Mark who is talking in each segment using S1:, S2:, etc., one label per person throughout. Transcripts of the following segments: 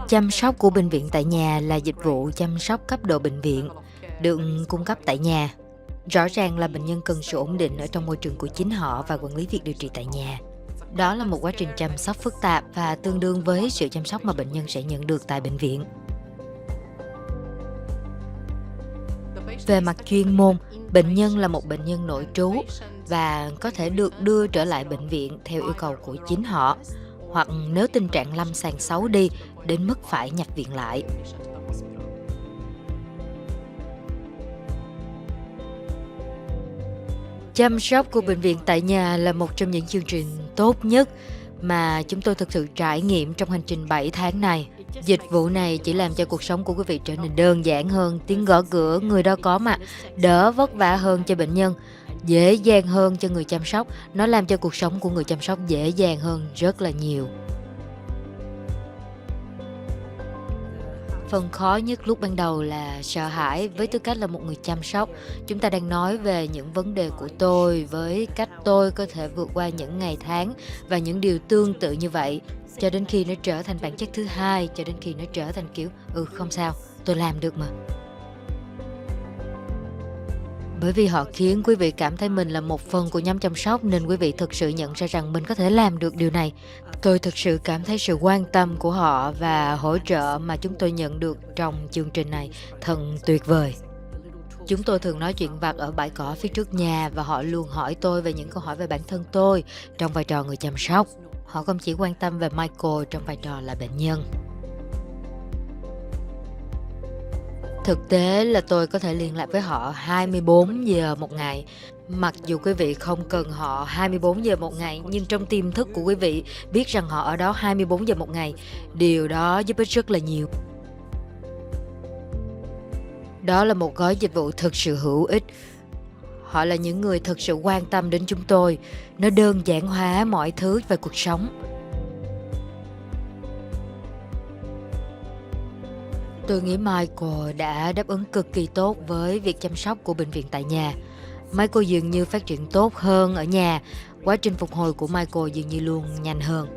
S1: Chăm sóc của bệnh viện tại nhà là dịch vụ chăm sóc cấp độ bệnh viện, được cung cấp tại nhà. Rõ ràng là bệnh nhân cần sự ổn định ở trong môi trường của chính họ và quản lý việc điều trị tại nhà. Đó là một quá trình chăm sóc phức tạp và tương đương với sự chăm sóc mà bệnh nhân sẽ nhận được tại bệnh viện. Về mặt chuyên môn, bệnh nhân là một bệnh nhân nội trú và có thể được đưa trở lại bệnh viện theo yêu cầu của chính họ, hoặc nếu tình trạng lâm sàng xấu đi đến mức phải nhập viện lại. Chăm sóc của bệnh viện tại nhà là một trong những chương trình tốt nhất mà chúng tôi thực sự trải nghiệm trong hành trình 7 tháng này. Dịch vụ này chỉ làm cho cuộc sống của quý vị trở nên đơn giản hơn, tiếng gõ cửa, người đó có mặt, đỡ vất vả hơn cho bệnh nhân, dễ dàng hơn cho người chăm sóc. Nó làm cho cuộc sống của người chăm sóc dễ dàng hơn rất là nhiều. Phần khó nhất lúc ban đầu là sợ hãi. Với tư cách là một người chăm sóc, chúng ta đang nói về những vấn đề của tôi, với cách tôi có thể vượt qua những ngày tháng và những điều tương tự như vậy, cho đến khi nó trở thành bản chất thứ hai, cho đến khi nó trở thành kiểu không sao, tôi làm được mà. Bởi vì họ khiến quý vị cảm thấy mình là một phần của nhóm chăm sóc, nên quý vị thực sự nhận ra rằng mình có thể làm được điều này. Tôi thực sự cảm thấy sự quan tâm của họ và hỗ trợ mà chúng tôi nhận được trong chương trình này thật tuyệt vời. Chúng tôi thường nói chuyện vặt ở bãi cỏ phía trước nhà và họ luôn hỏi tôi về những câu hỏi về bản thân tôi trong vai trò người chăm sóc. Họ không chỉ quan tâm về Michael trong vai trò là bệnh nhân. Thực tế là tôi có thể liên lạc với họ 24 giờ một ngày. Mặc dù quý vị không cần họ 24 giờ một ngày, nhưng trong tiềm thức của quý vị biết rằng họ ở đó 24 giờ một ngày. Điều đó giúp ích rất là nhiều. Đó là một gói dịch vụ thực sự hữu ích. Họ là những người thực sự quan tâm đến chúng tôi. Nó đơn giản hóa mọi thứ về cuộc sống. Tôi nghĩ Michael đã đáp ứng cực kỳ tốt với việc chăm sóc của bệnh viện tại nhà. Michael dường như phát triển tốt hơn ở nhà. Quá trình phục hồi của Michael dường như luôn nhanh hơn.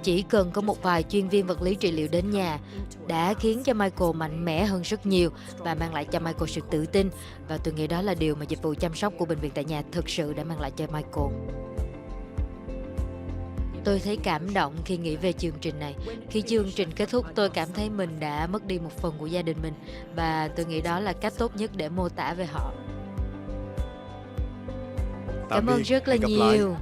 S1: Chỉ cần có một vài chuyên viên vật lý trị liệu đến nhà đã khiến cho Michael mạnh mẽ hơn rất nhiều và mang lại cho Michael sự tự tin. Và tôi nghĩ đó là điều mà dịch vụ chăm sóc của bệnh viện tại nhà thực sự đã mang lại cho Michael. Tôi thấy cảm động khi nghĩ về chương trình này. Khi chương trình kết thúc, tôi cảm thấy mình đã mất đi một phần của gia đình mình. Và tôi nghĩ đó là cách tốt nhất để mô tả về họ. Cảm ơn rất là nhiều.